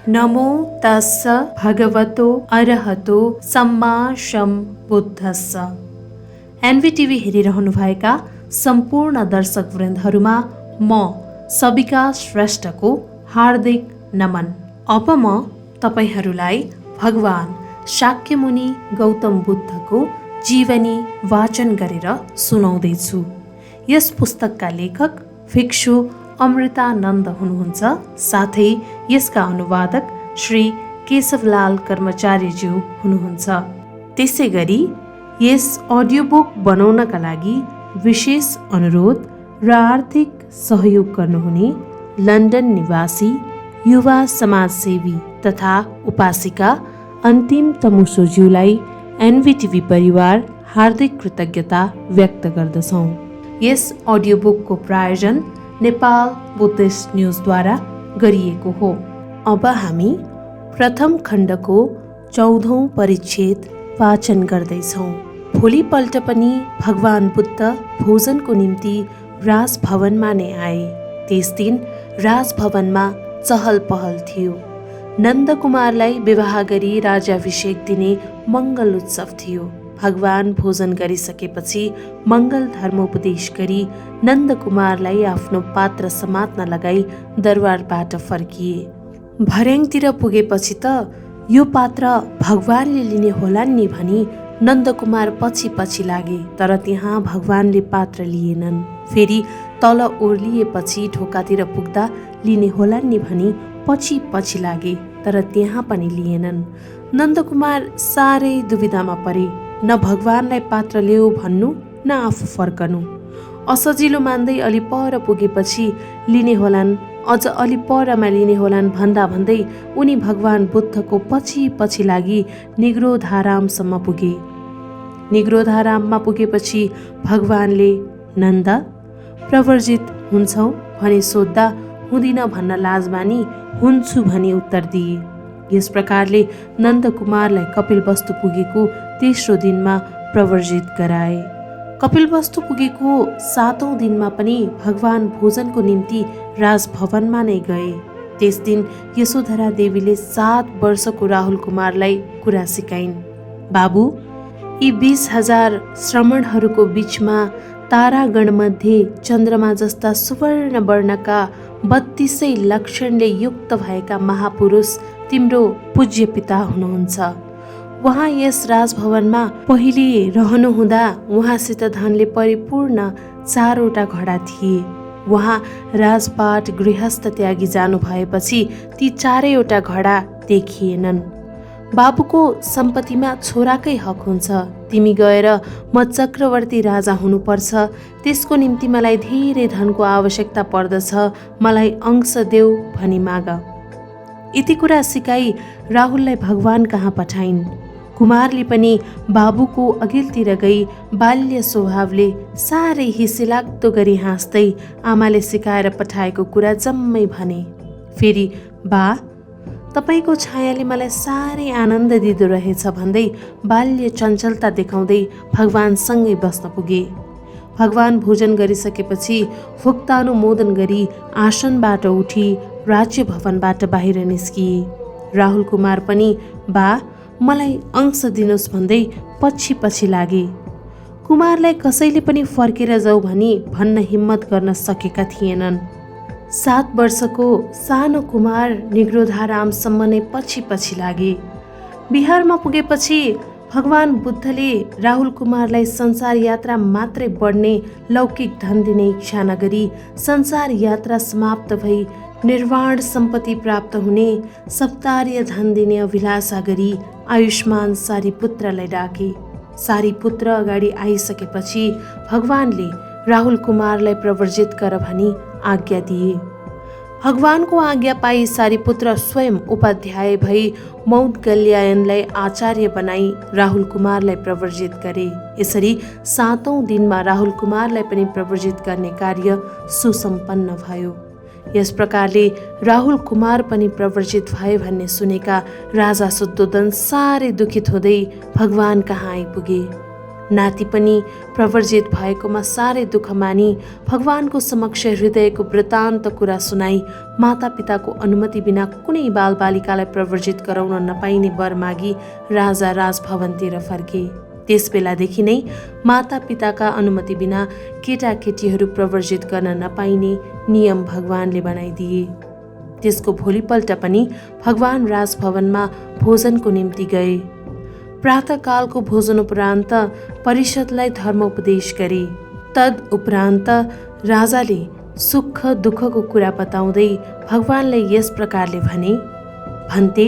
नमो तस्स भगवतो अरहतो सम्मा सम्बुद्धस्स। एनभिटिभी हेरिरहनुभएका सम्पूर्ण दर्शक वृन्दहरूमा म सबिका श्रेष्ठको हार्दिक नमन। अब म तपाईहरूलाई भगवान शाक्यमुनि गौतम बुद्धको जीवनी वाचन गरेर सुनाउँदैछु। यस पुस्तकका लेखक भिक्षु अमृतानन्द हुनुहुन्छ, साथै यसका अनुवादक श्री केशवलाल कर्मचारीज्यू हुनुहुन्छ। त्यसै गरी यस अडियो बुक बनाउनका लागि विशेष अनुरोध र आर्थिक सहयोग गर्नुहुने लन्डन निवासी युवा समाजसेवी तथा उपासिका अन्तिम तमुसोज्यूलाई एनभिटिभी परिवार हार्दिक कृतज्ञता व्यक्त गर्दछौँ। यस अडियो बुकको प्रायोजन नेपाल बुद्धिस्ट न्युजद्वारा गरिएको हो। अब हामी प्रथम खण्डको 14औं परिच्छेद वाचन गर्दैछौँ। भोलिपल्ट पनि भगवान बुद्ध भोजनको निम्ति राजभवनमा नै आए। त्यस दिन राजभवनमा चहल पहल थियो। नन्दकुमारलाई विवाह गरी राज्याभिषेक दिने मङ्गल उत्सव थियो। भगवान भोजन गरिसकेपछि मङ्गल धर्मोपदेश गरी नन्दकुमारलाई आफ्नो पात्र समात्न लगाई दरबारबाट फर्किए। भर्याङतिर पुगेपछि त यो पात्र भगवानले लिने होलान् नि भनी नन्दकुमार पछि पछि लागे, तर त्यहाँ भगवानले पात्र लिएनन्। फेरि तल ओर्लिएपछि ढोकातिर पुग्दा लिने होलान् नि भनी पछि पछि लागे, तर त्यहाँ पनि लिएनन्। नन्दकुमार साह्रै दुविधामा परे। न भगवानलाई पात्र ल्याऊ भन्नु, न आफू फर्कनु। असजिलो मान्दै अलि पर पुगेपछि लिने होलान्, अझ अलि परमा लिने होलान् भन्दा भन्दै उनी भगवान बुद्धको पछि पछि लागि निग्रोधारामसम्म पुगे। निग्रोधाराममा पुगेपछि भगवानले नन्द प्रव्रजित हुन्छौ भनी सोद्धा हुँदिन भन्न लाज मानी हुन्छु भनी उत्तर दिए। यस प्रकारले नन्दकुमारलाई कपिलवस्तु पुगेको तेस्रो दिनमा प्रव्रजित गराए। कपिलवस्तु पुगेको 7औं दिनमा पनि भगवान भोजनको निम्ति राजभवनमा नै गए। त्यस दिन यशोधरा देवीले 7 वर्षको राहुल कुमारलाई कुरा सिकाइन्। बाबु, यी 20,000 श्रमणहरूको बीचमा तारागणमध्ये चन्द्रमा जस्ता सुवर्ण वर्णका 32 लक्षणले युक्त भएका महापुरुष तिम्रो पूज्य पिता हुनुहुन्छ। उहाँ यस राजभवनमा पहिले रहनुहुँदा उहाँसित धनले परिपूर्ण 4वटा घडा थिए। उहाँ राजपाट गृहस्थ त्यागी जानु भएपछि ती 4वटा घडा देखिएनन्। बाबुको सम्पत्तिमा छोराकै हक हुन्छ। तिमी गएर म चक्रवर्ती राजा हुनुपर्छ, त्यसको निम्ति मलाई धेरै धनको आवश्यकता पर्दछ, मलाई अंश देऊ भनी माग। यति कुरा सिकाई राहुललाई भगवान कहाँ पठाइन्। कुमारले पनि बाबुको अघिल्तिर गई बाल्य स्वभावले साह्रै हिस्सेलाग्दो गरी हाँस्दै आमाले सिकाएर पठाएको कुरा जम्मै भने। फेरि बा, तपाईको छायाले मलाई साह्रै आनन्द दिँदो रहेछ भन्दै बाल्य चञ्चलता देखाउँदै भगवानसँगै बस्न पुगे। भगवान भोजन गरिसकेपछि भुक्तानुमोदन गरी आसनबाट उठी राज्य भवनबाट बाहिर निस्किए। राहुल कुमार पनि बा, मलाई अंश दिनुहोस् भन्दै पछि पछि लागे। कुमारलाई कसैले पनि फर्केर जाऊ भनी भन्न हिम्मत गर्न सकेका थिएनन्। 7 वर्षको सानो कुमार निग्रोधारामसम्म नै पछि पछि लागे। बिहारमा पुगेपछि भगवान बुद्धले राहुल कुमारलाई संसार यात्रा मात्रै बढ्ने लौकिक धन दिने इच्छा नगरी संसार यात्रा समाप्त भई निर्वाण सम्पत्ति प्राप्त हुने सप्तार्य धन दिने अभिलाषा गरी आयुष्मान सारीपुत्रलाई डाके। सारीपुत्र अगाडि आइसकेपछि भगवानले राहुल कुमारलाई प्रव्रजित गर भनी आज्ञा दिए। भगवानको आज्ञा पाई सारीपुत्र स्वयं उपाध्याय भई मौदगल्यायनलाई आचार्य बनाई राहुल कुमारलाई प्रव्रजित गरे। यसरी 7औं दिनमा राहुल कुमारलाई पनि प्रव्रजित गर्ने कार्य सुसम्पन्न भयो। यस प्रकारले राहुल कुमार पनि प्रव्रजित भए भन्ने सुनेका राजा शुद्धोदन साह्रै दुखित हुँदै भगवान कहाँ आइपुगे। नाति पनि प्रव्रजित भएकोमा साह्रै दुःख मानी भगवानको समक्ष हृदयको वृत्तान्त कुरा सुनाई मातापिताको अनुमति बिना कुनै बालबालिकालाई प्रव्रजित गराउन नपाइने वर मागी राजा राजभवनतिर फर्के। त्यस बेलादेखि नै मातापिताका अनुमति बिना केटाकेटीहरू प्रव्रजित गर्न नपाइने नियम भगवानले बनाइदिए। त्यसको भोलिपल्ट पनि भगवान राजभवनमा भोजनको निम्ति गए। प्रातःकालको भोजन उपरान्त परिषदलाई धर्मोपदेश गरे। तद उपरान्त राजाले सुख दुःखको कुरा बताउँदै भगवानलाई यस प्रकारले भन्थे,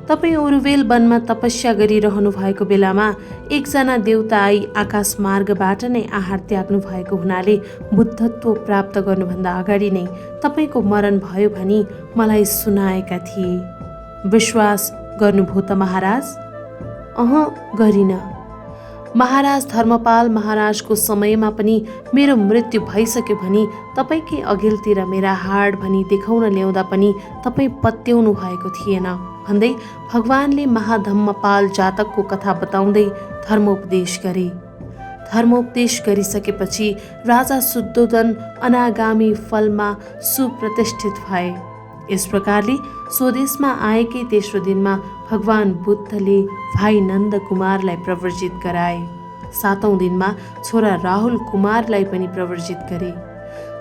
तपाईँ ओरुवेल वनमा तपस्या गरिरहनु भएको बेलामा एकजना देवता आई आकाश मार्गबाट नै आहार त्याग्नु भएको हुनाले बुद्धत्व प्राप्त गर्नुभन्दा अगाडि नै तपाईँको मरण भयो भनी मलाई सुनाएका थिए। विश्वास गर्नुभयो त महाराज? गरिन। महाराज धर्मपाल महाराजको समयमा पनि मेरो मृत्यु भइसक्यो भनी तपाईँकै अघिल्तिर मेरा हाड भनी देखाउन ल्याउँदा पनि तपाईँ पत्याउनु भएको थिएन भन्दै भगवानले महाधम्मपाल जातकको कथा बताउँदै धर्मोपदेश गरे। धर्मोपदेश गरिसकेपछि राजा शुद्धोदन अनागामी फलमा सुप्रतिष्ठित भए। यस प्रकारले स्वदेशमा आएकै तेस्रो दिनमा भगवान बुद्धले भाइ नन्द कुमारलाई प्रव्रजित गराए। 7औं दिनमा छोरा राहुल कुमारलाई पनि प्रव्रजित गरे।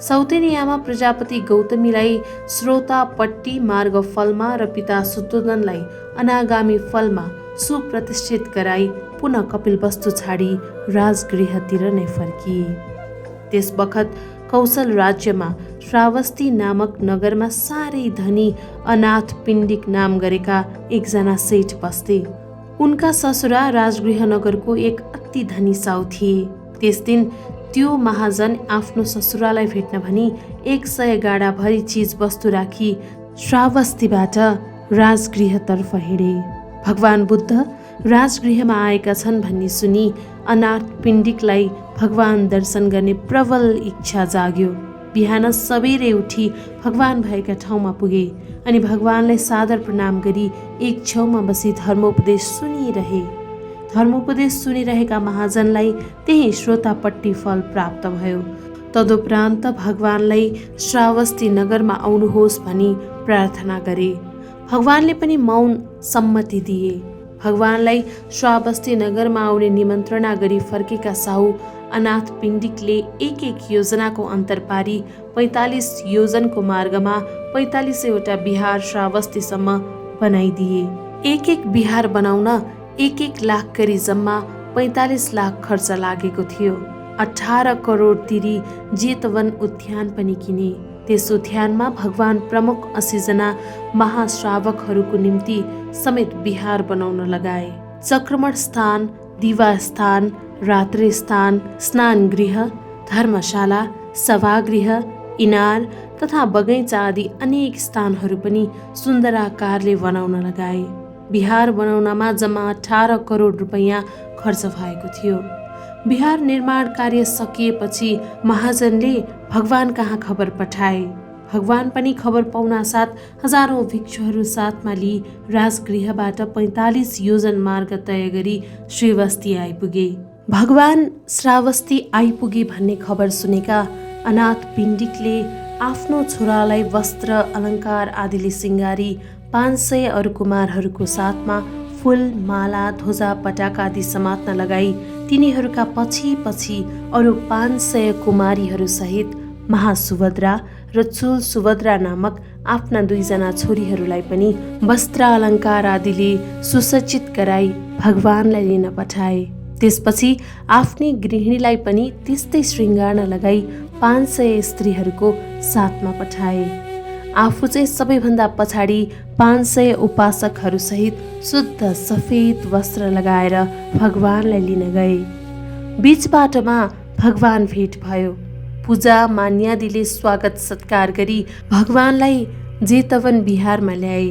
सौतेनी आमा प्रजापति गौतमीलाई श्रोतापट्टि मार्ग फलमा र पिता शुद्धोदनलाई अनागामी फलमा सुप्रतिष्ठित गराई पुनः कपिलवस्तु छाडी राजगृहतिर नै फर्किए। त्यस बखत कौशल राज्यमा श्रावस्ती नामक नगरमा साह्रै धनी अनाथ पिण्डिक नाम गरेका एकजना सेठ बस्थे। उनका ससुरा राजगृह नगरको एक अति धनी साउ थिए। त्यस दिन त्यो महाजन आफ्नो ससुरालाई भेट्न भनी 100 गाडा भरी चीज वस्तु राखी श्रावस्तीबाट राजगृहतर्फ हिँडे। भगवान बुद्ध राजगृहमा आएका छन् भन्ने सुनि अनाथ पिण्डिकलाई भगवान दर्शन गर्ने प्रबल इच्छा जाग्यो। बिहान सबेरै उठी भगवान भएका ठाउँमा पुगे अनि भगवानलाई सादर प्रणाम गरी एक छेउमा बसी धर्मोपदेश सुनिरहे। धर्मोपदेश सुनिरहेका महाजनलाई त्यही श्रोतापट्टि फल प्राप्त भयो। तदुपरान्त भगवानलाई श्रावस्ती नगरमा आउनुहोस् भनी प्रार्थना गरे। भगवानले पनि मौन सम्मति दिए। भगवानलाई श्रावस्ती नगरमा आउने निमन्त्रणा गरी फर्केका साहु अनाथ पिण्डिकले एक योजनाको अन्तर पारी 45 योजनको मार्गमा 45वटा बिहार श्रावस्तीसम्म बनाइदिए। एक बिहार बनाउन 1 लाख गरी जम्मा 45 लाख खर्च लागेको थियो। 18 करोड तिरी जेतवन उद्यान पनि किने। त्यस उद्यानमा भगवान प्रमुख 80 जना महाश्रावकहरूको निम्ति समेत बिहार बनाउन लगाए। चक्रमण स्थान, दिवा स्थान, रात्रि स्थान, स्नान गृह, धर्मशाला, सभागृह, इनार तथा बगैँचा आदि अनेक स्थानहरू पनि सुन्दराकारले बनाउन लगाए। बिहार बनाउनमा जम्मा 18 करोड रुपैयाँ खर्च भएको थियो। बिहार निर्माण कार्य सकिएपछि महाजनले भगवान कहाँ खबर पठाए। भगवान पनि खबर पाउना साथ हजारौं भिक्षुहरू साथमा लिई राजगृहबाट 45 योजन मार्ग तय गरी श्रावस्ती आइपुगे। भगवान श्रावस्ती आइपुगे भन्ने खबर सुनेका अनाथ पिण्डिकले आफ्नो छोरालाई वस्त्र अलङ्कार आदिले सिंगारी 500 अरू कुमारहरूको साथमा फूल, माला, ध्वजा, पटाका आदि समात्न लगाई तिनीहरूका पछि पछि अरू 500 कुमारीहरू सहित महासुभद्रा र चुल सुभद्रा नामक आफ्ना 2 जना छोरीहरूलाई पनि वस्त्र अलङ्कार आदिले सुसज्जित गराई भगवानलाई लिन पठाए। त्यसपछि आफ्नै गृहिणीलाई पनि त्यस्तै श्रृङ्गार्न लगाई 500 स्त्रीहरूको साथमा पठाए। आफू चाहिँ सबैभन्दा पछाडि 500 उपासकहरू सहित शुद्ध सफेद वस्त्र लगाएर भगवानलाई लिन गए। बीच बाटोमा भगवान भेट भयो। पूजा मान्यादीले स्वागत सत्कार गरी भगवानलाई जेतवन बिहारमा ल्याए।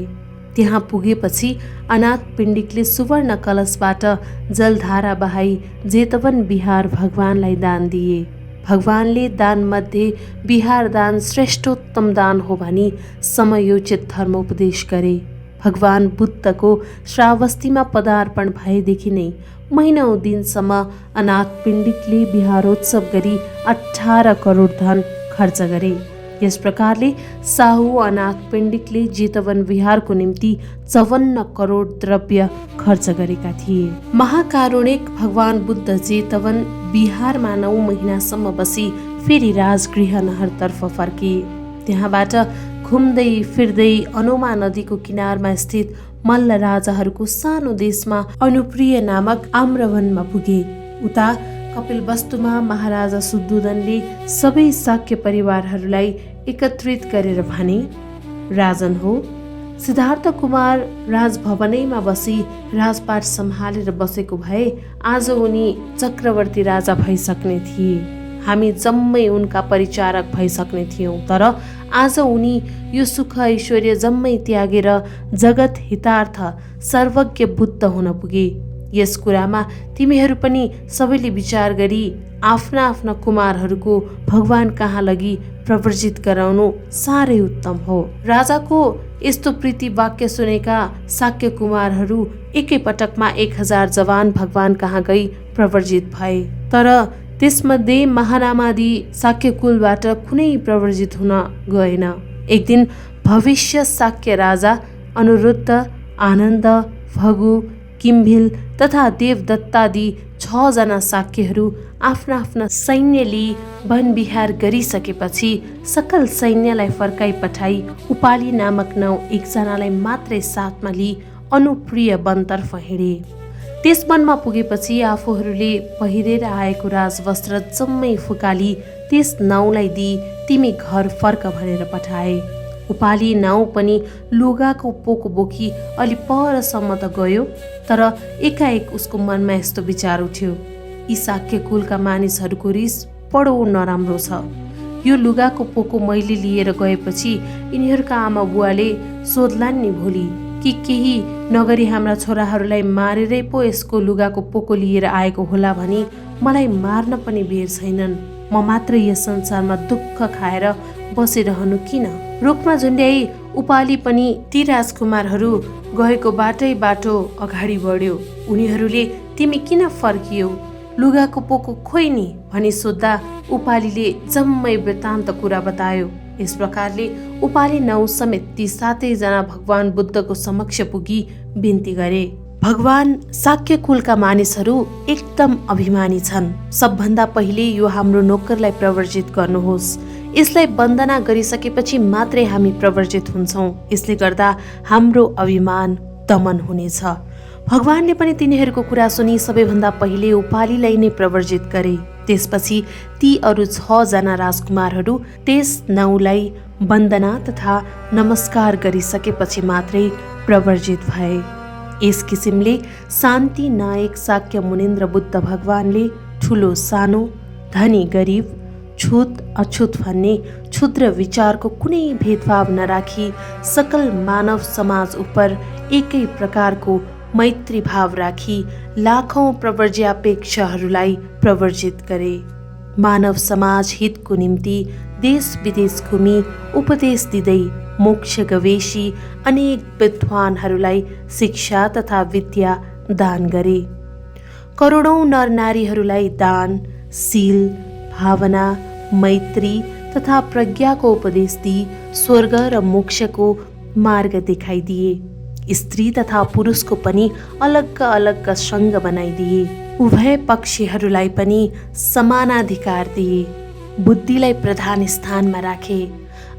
त्यहाँ पुगेपछि अनाथ पिण्डिकले सुवर्ण कलशबाट जलधारा बहाई जेतवन बिहार भगवानलाई दान दिए। भगवानले दान मध्ये बिहार दान श्रेष्ठोत्तम दान हो भनी समयोचित धर्मोपदेश गरे। भगवान बुद्धको श्रावस्तीमा पदार्पण भएदेखि नै महिनौँ दिनसम्म अनाथ पिण्डिकले बिहारोत्सव गरी 18 करोड धन खर्च गरे। यस प्रकारले साहु अनाथ पिण्डिकले जेतवन विहारको निम्ति 54 करोड द्रव्य खर्च गरेका थिए। महाकारुणिक भगवान बुद्ध जेतवन बिहारमा 9 महिनासम्म बसी फेरि राजगृह नहरतर्फ फर्के। त्यहाँबाट घुम्दै फिर्दै अनोमा नदीको किनारमा स्थित मल्ल राजाहरूको सानो देशमा अनुप्रिय नामक आम्रवनमा पुगे। उता कपिलवस्तुमा महाराजा शुद्धोधनले सबै शाक्य परिवारहरूलाई एकत्रित गरेर भने, राजन हो, सिद्धार्थ कुमार राजभवनैमा बसी राजपाट सम्हालेर बसेको भए आज उनी चक्रवर्ती राजा भइसक्ने थिए। हामी जम्मै उनका परिचारक भइसक्ने थियौँ। तर आज उनी यो सुख ऐश्वर्य जम्मै त्यागेर जगत हितार्थ सर्वज्ञ बुद्ध हुन पुगे। यस कुरामा तिमीहरू पनि सबैले विचार गरी आफ्ना आफ्ना कुमारहरूको भगवान कहाँ लगी प्रवर्जित गराउनु साह्रै उत्तम हो। राजाको यस्तो प्रीति वाक्य सुनेका शाक्य कुमारहरू एकैपटकमा 1000 जवान भगवान कहाँ गई प्रवर्जित भए। तर त्यसमध्ये महानामादि शाक्य कुलबाट कुनै प्रवर्जित हुन गएन। एक दिन भविष्य शाक्य राजा अनुरुद्ध, आनन्द, भगु, किम्भिल तथा देवदत्तादि 6 जना शाक्यहरू आफ्ना आफ्ना सैन्य लिई वन विहार गरिसकेपछि सकल सैन्यलाई फर्काई पठाई उपाली नामक नाउँ एकजनालाई मात्रै साथमा लिई अनुप्रिय वनतर्फ हिँडे। त्यस वनमा पुगेपछि आफूहरूले पहिरेर आएको राजवस्त्र जम्मै फुकाली त्यस नाउँलाई दिई तिमी घर फर्क भनेर पठाए। उपाली नाउँ पनि लुगाको पोको बोकी अलि परसम्म त गयो। तर एकाएक उसको मनमा यस्तो विचार उठ्यो, यी शाक्य कुलका मानिसहरूको रिस बडो नराम्रो छ। यो लुगाको पोको मैले लिएर गएपछि यिनीहरूका आमा बुवाले सोध्लान् नि भोलि कि केही नगरी हाम्रा छोराहरूलाई मारेरै पो यसको लुगाको पोको लिएर आएको होला भनी मलाई मार्न पनि बेर छैनन्। म मात्र यस संसारमा दुःख खाएर बसिरहनु किन? रुखमा झुन्ड्याई उपाली पनि ती राजकुमारहरू गएको बाटो अगाडि बढ्यो। उनीहरूले तिमी किन फर्कियौ, लुगाको पोको खोइ नि भनी सोद्धा उपालीले जम्मै वृत्तान्त कुरा बतायो। यस प्रकारले उपाली नाउँ समेत ती 7 जना भगवान बुद्धको समक्ष पुगी बिन्ती गरे, भगवान, शाक्य कुलका मानिसहरू एकदम अभिमानी छन्। सबभन्दा पहिले यो हाम्रो नोकरलाई प्रवर्जित गर्नुहोस्। यसलाई वन्दना गरिसकेपछि मात्रै हामी प्रवर्जित हुन्छौँ। यसले गर्दा हाम्रो अभिमान दमन हुनेछ। भगवानले पनि तिनीहरूको कुरा सुनि सबैभन्दा पहिले उपालीलाई नै प्रवर्जित गरे। त्यसपछि ती अरू 6 जना राजकुमारहरू त्यस नाउँलाई वन्दना तथा नमस्कार गरिसकेपछि मात्रै प्रवर्जित भए। यस किसिमले शान्ति नायक शाक्य मुनिन्द्र बुद्ध भगवानले ठुलो सानो, धनी गरिब, छुत अछुत भन्ने क्षुद्र विचारको कुनै भेदभाव नराखी सकल मानव समाज उपर एकै प्रकारको मैत्री भाव राखी लाखौं प्रवर्ज्यापेक्षहरूलाई प्रवर्जित गरे। मानव समाज हितको निम्ति देश विदेश घुमी उपदेश दिँदै मोक्ष गवेशी अनेक विद्वानहरूलाई शिक्षा तथा विद्या दान गरे। करोडौं नरनारीहरूलाई दान, शील, भावना, मैत्री तथा प्रज्ञाको उपदेश दिई स्वर्ग र मोक्षको मार्ग देखाइदिए। स्त्री तथा पुरुषको पनि अलग अलग सङ्ग बनाइदिए। उभय पक्षीहरूलाई पनि समानाधिकार दिए। बुद्धिलाई प्रधान स्थानमा राखे।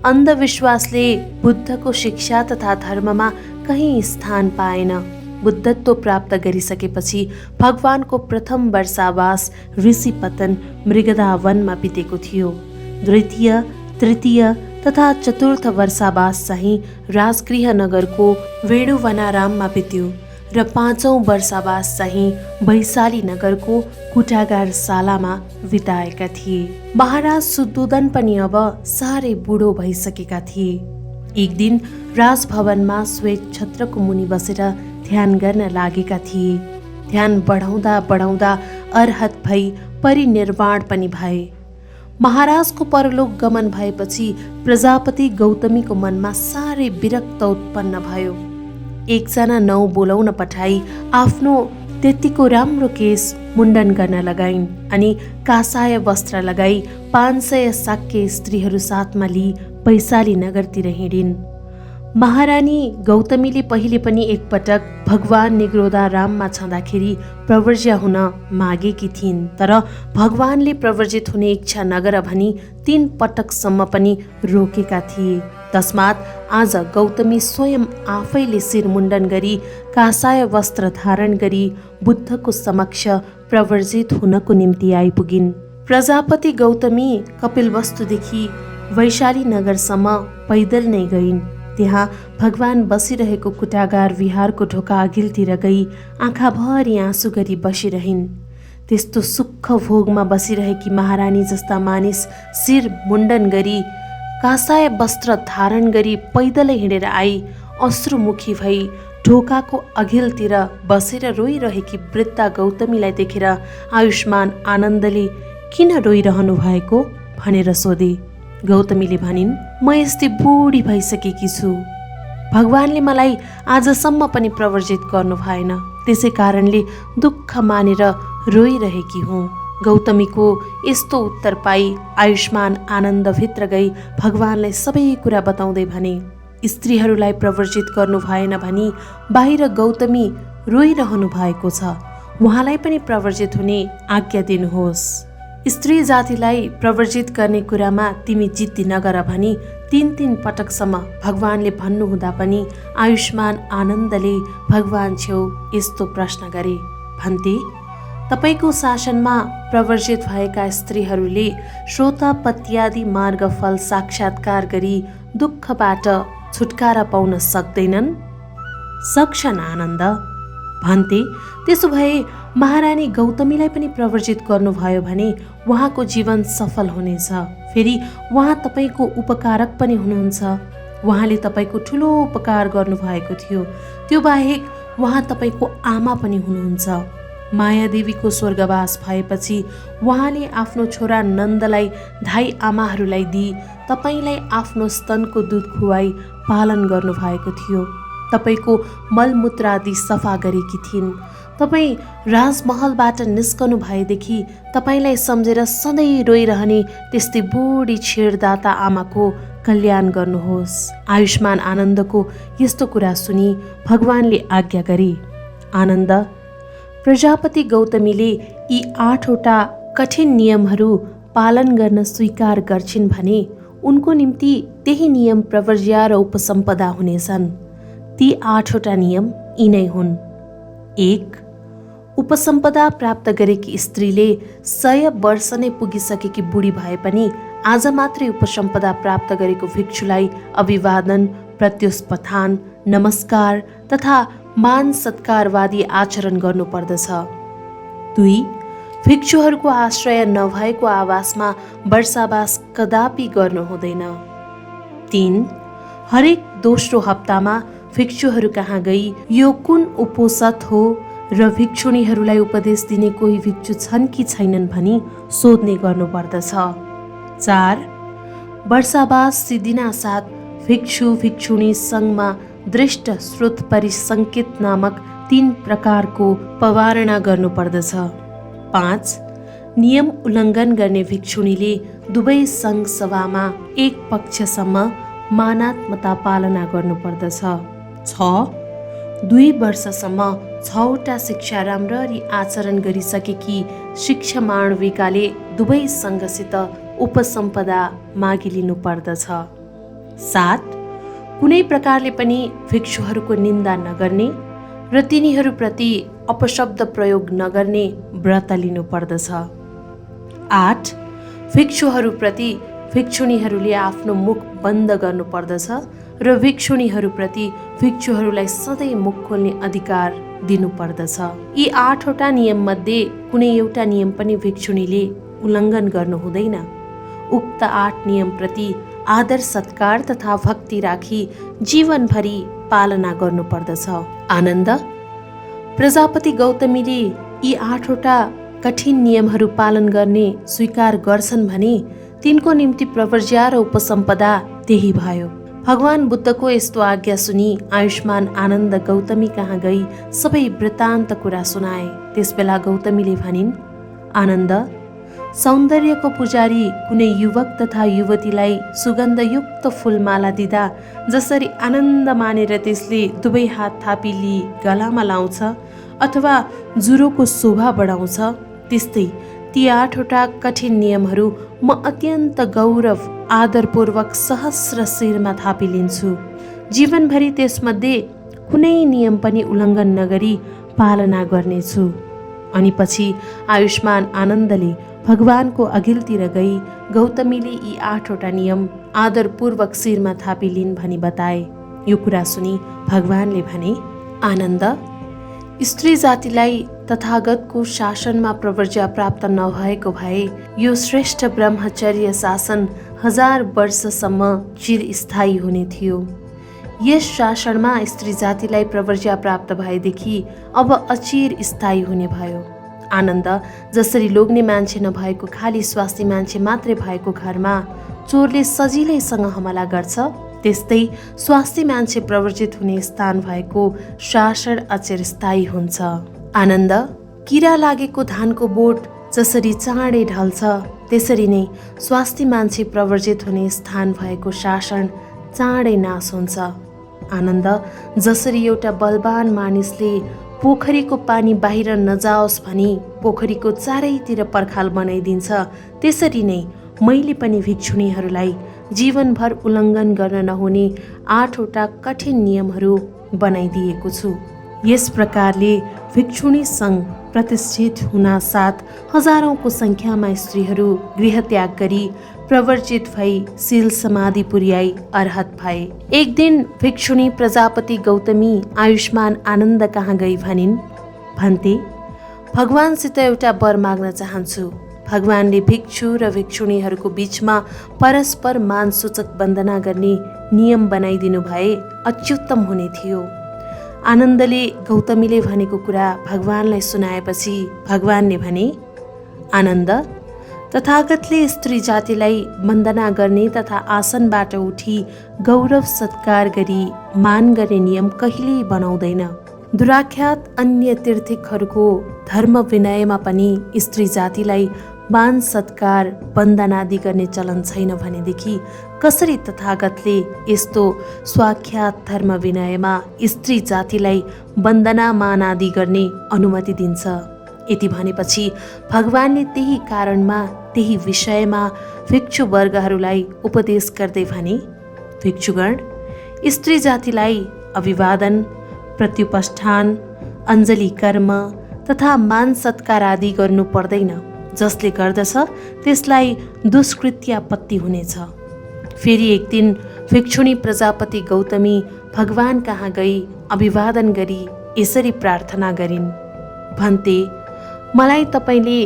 अन्धविश्वासले बुद्धको शिक्षा तथा धर्ममा कहीँ स्थान पाएन। बुद्धत्व प्राप्त गरिसकेपछि भगवानको प्रथम वर्षावास ऋषिपतन मृगदा वनमा बितेको थियो। द्वितीय, तृतीय तथा चतुर्थ वर्षावास चाहिँ राजगृह नगरको वेणुवनाराममा बित्यो र 5औं वर्षावास चाहिँ वैशाली नगरको कुटागारशालामा बिताएका थिए। महाराज शुद्धोधन पनि अब साह्रै बुढो भइसकेका थिए। एक दिन राजभवनमा श्वेत छत्रको मुनि बसेर ध्यान गर्न लागेका थिए। ध्यान बढाउँदा बढाउँदा अर्हत भई परिनिर्वाण पनि भए। महाराजको परलोक गमन भएपछि प्रजापति गौतमीको मनमा साह्रै विरक्त उत्पन्न भयो। एकजना नौ बोलाउन पठाई आफ्नो त्यतिको राम्रो केस मुण्डन गर्न लगाइन् अनि कासाय वस्त्र लगाई 500 शाक्य स्त्रीहरू साथमा लिई वैशाली नगरतिर हिँडिन्। महारानी गौतमीले पहिले पनि एकपटक भगवान निग्रोधा राममा छँदाखेरि प्रव्रज्या हुन मागेकी थिइन्, तर भगवानले प्रव्रजित हुने इच्छा नगर भनी 3 पटकसम्म पनि रोकेका थिए। तस्मात् आज गौतमी स्वयं आफैले शिरमुण्डन गरी कासाय वस्त्र धारण गरी बुद्धको समक्ष प्रव्रजित हुनको निम्ति आइपुगिन्। प्रजापति गौतमी कपिलवस्तुदेखि वैशाली नगरसम्म पैदल नै गइन्। त्यहाँ भगवान बसिरहेको कुटागार विहारको ढोका अघिल्तिर गई आँखाभरि आँसु गरी बसिरहिन्। त्यस्तो सुख भोगमा बसिरहेकी महारानी जस्ता मानिस शिर मुण्डन गरी कासाय वस्त्र धारण गरी पैदलै हिँडेर आई अश्रुमुखी भई ढोकाको अघिल्तिर बसेर रोइरहेकी वृद्धा गौतमीलाई देखेर आयुष्मान आनन्दले किन रोइरहनु भएको भनेर सोधे। गौतमीले भनिन्, म यस्तै बुढी भइसकेकी छु। भगवानले मलाई आजसम्म पनि प्रव्रजित गर्नु भएन, त्यसै कारणले दुःख मानेर रोइरहेकी हुँ। गौतमीको यस्तो उत्तर पाई आयुष्मान आनन्दभित्र गई भगवानलाई सबै कुरा बताउँदै भने, स्त्रीहरूलाई प्रव्रजित गर्नु भएन भनी बाहिर गौतमी रोइरहनु भएको छ, उहाँलाई पनि प्रव्रजित हुने आज्ञा दिनुहोस्। स्त्री जातिलाई प्रव्रजित गर्ने कुरामा तिमी जिद्दी नगर भनी 3 पटकसम्म भगवानले भन्नुहुँदा पनि आयुष्मान आनन्दले भगवान छेउ यस्तो प्रश्न गरे, भन्ते तपाईको शासनमा प्रव्रजित भएका स्त्रीहरूले श्रोतापत्यादि मार्गफल साक्षात्कार गरी दुःखबाट छुटकारा पाउन सक्दैनन्? सक्छन् आनन्द। भन्ते त्यसो भए महारानी गौतमीलाई पनि प्रव्रजित गर्नुभयो भने उहाँको जीवन सफल हुनेछ। फेरि उहाँ तपाईको उपकारक पनि हुनुहुन्छ। उहाँले तपाईको ठुलो उपकार गर्नुभएको थियो। त्यो बाहेक उहाँ तपाईको आमा पनि हुनुहुन्छ। मायादेवीको स्वर्गवास भएपछि उहाँले आफ्नो छोरा नन्दलाई धाई आमाहरूलाई दिई तपाईलाई आफ्नो स्तनको दुध खुवाई पालन गर्नुभएको थियो। तपाईको मलमूत्र आदि सफा गरेकी थिइन्। तपाईँ राजमहलबाट निस्कनु भएदेखि तपाईलाई सम्झेर सधैँ रोइरहने त्यस्तै बुढी छेडदाता आमाको कल्याण गर्नुहोस्। आयुष्मान आनन्दको यस्तो कुरा सुनि भगवानले आज्ञा गरे, आनन्द, प्रजापति गौतमीले यी 8वटा कठिन नियमहरू पालन गर्न स्वीकार गर्छिन् भने उनको निम्ति त्यही नियम प्रव्रज्या र उपसम्पदा हुनेछन्। ती 8वटा नियम यिनै हुन्। 1. उपसम्पदा प्राप्त गरेकी स्त्रीले 100 वर्ष नै पुगिसकेकी बुढी भए पनि आज मात्रै उपसम्पदा प्राप्त गरेको भिक्षुलाई अभिवादन, प्रत्युष्पथान, नमस्कार तथा मान सत्कारवादी आचरण गर्नुपर्दछ। 2. भिक्षुहरूको आश्रय नभएको आवासमा वर्षावास कदापि गर्नु हुँदैन। 3. हरेक दोस्रो हप्तामा भिक्षुहरू कहाँ गई यो कुन उपोषत हो र भिक्षुणीहरूलाई उपदेश दिने कोही भिक्षु छन् कि छैनन् भनी सोध्ने गर्नुपर्दछ। 4. वर्षावास सिद्धिनासाथ भिक्षु भिक्षुणी सङ्घमा दृष्ट श्रुत परिसङ्केत नामक 3 प्रकारको पवारणा गर्नुपर्दछ। 5. नियम उल्लङ्घन गर्ने भिक्षुणीले दुवै सङ्घ सभामा 1 पक्षसम्म मानात्मता पालना गर्नुपर्दछ। 6. 2 वर्षसम्म 6वटा शिक्षा राम्ररी आचरण गरिसकेकी शिक्षा माण्डविकाले दुवै सङ्घसित उपसम्पदा मागिलिनु पर्दछ। 7. कुनै प्रकारले पनि भिक्षुहरूको निन्दा नगर्ने र तिनीहरूप्रति अपशब्द प्रयोग नगर्ने व्रत लिनु पर्दछ। 8. भिक्षुहरूप्रति भिक्षुणीहरूले आफ्नो मुख बन्द गर्नुपर्दछ र भिक्षुणीहरूप्रति भिक्षुहरूलाई सधैँ मुख खोल्ने अधिकार दिनुपर्दछ। यी 8वटा नियममध्ये कुनै एउटा नियम पनि भिक्षुणीले उल्लङ्घन गर्नु हुँदैन। उक्त 8 नियमप्रति आदर सत्कार तथा भक्ति राखी जीवनभरि पालना गर्नुपर्दछ। आनन्द, प्रजापति गौतमीले यी 8वटा कठिन नियमहरू पालन गर्ने स्वीकार गर्छन् भने तिनको निम्ति प्रव्रज्या र उपसम्पदा त्यही भयो। भगवान बुद्धको यस्तो आज्ञा सुनि आयुष्मान आनन्द गौतमी कहाँ गई सबै वृत्तान्त कुरा सुनाए। त्यसबेला गौतमीले भनिन्, आनन्द, सौन्दर्यको पुजारी कुनै युवक तथा युवतीलाई सुगन्धयुक्त फुलमाला दिँदा जसरी आनन्द मानेर त्यसले दुवै हात थापी लिई गलामा लाउँछ अथवा जुरोको शोभा बढाउँछ, त्यस्तै ती 8वटा कठिन नियमहरू म अत्यन्त गौरव आदरपूर्वक सहस्र शिरमा थापिलिन्छु। जीवनभरि त्यसमध्ये कुनै नियम पनि उल्लङ्घन नगरी पालना गर्नेछु। अनि पछि आयुष्मान आनन्दले भगवानको अघिल्तिर गई गौतमीले यी 8वटा नियम आदरपूर्वक शिरमा थापिलिन् भनी बताए। यो कुरा सुनि भगवानले भने, आनन्द, स्त्री जातिलाई तथागतको शासनमा प्रवर्जा प्राप्त नभएको भए यो श्रेष्ठ ब्रह्मचर्य शासन 1000 वर्षसम्म चिरस्थायी हुने थियो। यस शासनमा स्त्री जातिलाई प्रवर्जा प्राप्त भएदेखि अब अचिर स्थायी हुने भयो। आनन्द, जसरी लोग्ने मान्छे नभएको खाली स्वास्नी मान्छे मात्रै भएको घरमा चोरले सजिलैसँग हमला गर्छ, त्यस्तै स्वास्नी मान्छे प्रवर्जित हुने स्थान भएको शासन अचिर स्थायी हुन्छ। आनन्द, किरा लागेको धानको बोट जसरी चाँडै ढल्छ त्यसरी नै स्वास्नी मान्छे प्रवर्जित हुने स्थान भएको शासन चाँडै नाश हुन्छ। आनन्द, जसरी एउटा बलवान मानिसले पोखरीको पानी बाहिर नजाओस् भनी पोखरीको चारैतिर पर्खाल बनाइदिन्छ, त्यसरी नै मैले पनि भिक्षुणीहरूलाई जीवनभर उल्लङ्घन गर्न नहुने 8वटा कठिन नियमहरू बनाइदिएको छु। यस प्रकारले भिक्षुणी सङ्घ प्रतिष्ठित हुनासाथ हजारौँको सङ्ख्यामा स्त्रीहरू गृहत्याग गरी प्रवर्जित भई शील समाधि पुर्याई अर्हत भए। एक दिन भिक्षुणी प्रजापति गौतमी आयुष्मान आनन्द कहाँ गई भनिन्, भन्ते, भगवानसित एउटा वर माग्न चाहन्छु। भगवानले भिक्षु र भिक्षुणीहरूको बीचमा परस्पर मानसूचक वन्दना गर्ने नियम बनाइदिनु भए अत्युत्तम हुने थियो। आनन्दले गौतमीले भनेको कुरा भगवानलाई सुनाएपछि भगवानले भने, आनन्द, तथागतले स्त्री जातिलाई वन्दना गर्ने तथा आसनबाट उठी गौरव सत्कार गरी मान गर्ने नियम कहिल्यै बनाउँदैन। दुराख्यात अन्य तीर्थिकहरूको धर्म विनयमा पनि स्त्री जातिलाई मान सत्कार वन्दनादि गर्ने चलन छैन भनेदेखि कसरी तथागतले यस्तो स्वाख्यात धर्म विनयमा स्त्री जातिलाई वन्दना मान आदि गर्ने अनुमति दिन्छ? यति भनेपछि भगवानले त्यही कारणमा त्यही विषयमा भिक्षु वर्गहरूलाई उपदेश गर्दै भने, भिक्षुगण, स्त्री जातिलाई अभिवादन, प्रत्युपस्थान, अञ्जली कर्म तथा मान सत्कार आदि गर्नु पर्दैन। जसले गर्दछ त्यसलाई दुष्कृत्यापत्ति हुनेछ। फेरि एक दिन भिक्षुणी प्रजापति गौतमी भगवान कहाँ गई अभिवादन गरी यसरी प्रार्थना गरिन्, भन्ते, मलाई तपाईँले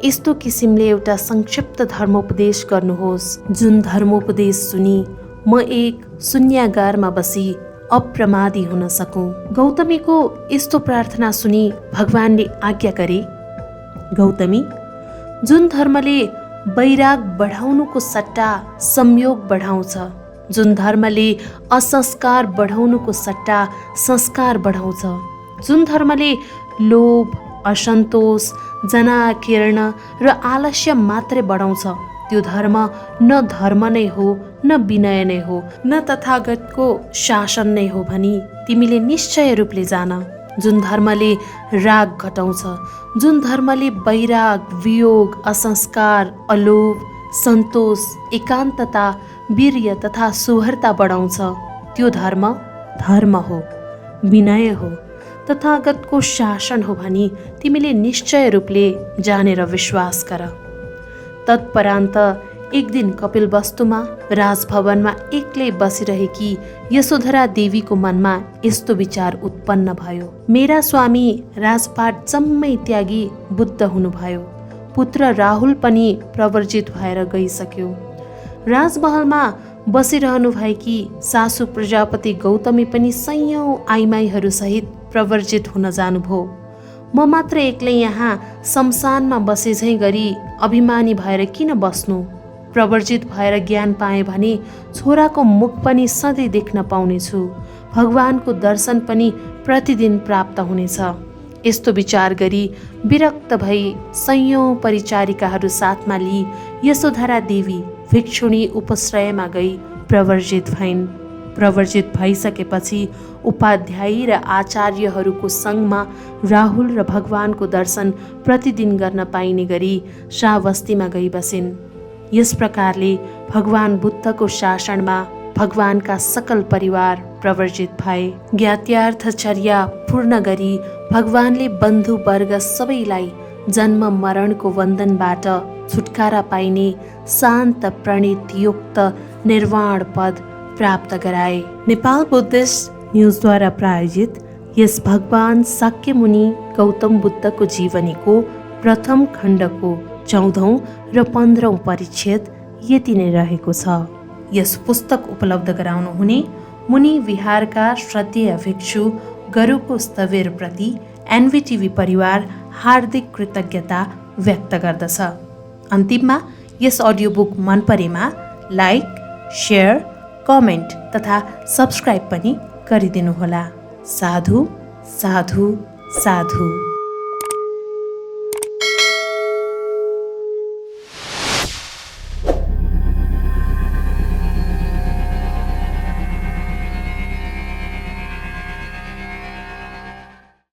यस्तो किसिमले एउटा संक्षिप्त धर्मोपदेश गर्नुहोस् जुन धर्मोपदेश सुनि म एक शून्यागारमा बसी अप्रमादी हुन सकूं। गौतमीको यस्तो प्रार्थना सुनि भगवानले आज्ञा गरे, गौतमी, जुन धर्मले वैराग बढाउनुको सट्टा संयोग बढाउँछ, जुन धर्मले असंस्कार बढाउनुको सट्टा संस्कार बढाउँछ, जुन धर्मले लोभ, असन्तोष, जनाकीर्ण र आलस्य मात्रै बढाउँछ, त्यो धर्म न धर्म नै हो, न विनय नै हो, न तथागतको शासन नै हो भनी तिमीले निश्चय रूपले जान। जुन धर्मले राग घटाउँछ, जुन धर्मले वैराग, वियोग, असंस्कार, अलोभ, सन्तोष, एकान्तता, वीर्य तथा सुहरता बढाउँछ, त्यो धर्म धर्म हो, विनय हो, तथागतको शासन हो भनी तिमीले निश्चय रूपले जानेर विश्वास गर। तत्परान्त एक दिन कपिलवस्तुमा राजभवनमा एक्लै बसिरहेकी यशोधरा देवीको मनमा यस्तो विचार उत्पन्न भयो, मेरा स्वामी राजपाट जम्मै त्यागी बुद्ध हुनुभयो, पुत्र राहुल पनि प्रवर्जित भएर गइसक्यो, राजमहलमा बसिरहनु भएकी सासु प्रजापति गौतमी पनि सयौं आइमाईहरू सहित प्रवर्जित हुन जानुभयो, म मात्र एक्लै यहाँ शमशानमा बसे झैँ गरी अभिमानी भएर किन बस्नु? प्रवर्जित भएर ज्ञान पाएँ भने छोराको मुख पनि सधैँ देख्न पाउनेछु, भगवानको दर्शन पनि प्रतिदिन प्राप्त हुनेछ। यस्तो विचार गरी विरक्त भई सयौं परिचारिकाहरू साथमा लिई यशोधरा देवी भिक्षुणी उपश्रयमा गई प्रवर्जित भइन्। प्रवर्जित भइसकेपछि उपाध्यायी र आचार्यहरूको सङ्गमा राहुल र भगवानको दर्शन प्रतिदिन गर्न पाइने गरी श्रावस्तीमा गई बसिन्। यस प्रकारले भगवान बुद्धको शासनमा भगवानका सकल परिवार प्रवर्जित भए। ज्ञात्यार्थचर्या पूर्ण गरी भगवानले बन्धुवर्ग सबैलाई जन्म मरणको बन्धनबाट छुटकारा पाइने शान्त प्रणितयुक्त निर्वाण पद प्राप्त गराए। नेपाल बुद्धिस्ट न्युजद्वारा प्रायोजित यस भगवान शाक्यमुनि गौतम बुद्धको जीवनीको प्रथम खण्डको 14औं र 15औं परिच्छेद यति नै रहेको छ। यस पुस्तक उपलब्ध गराउनुहुने मुनि विहारका श्रद्धेय भिक्षु गरुको स्थविरप्रति एनभिटिभी परिवार हार्दिक कृतज्ञता व्यक्त गर्दछ। अन्तिममा यस अडियो बुक मन परेमा लाइक, शेयर, कमेन्ट तथा सब्सक्राइब पनि गरिदिनुहोला। साधु साधु साधु।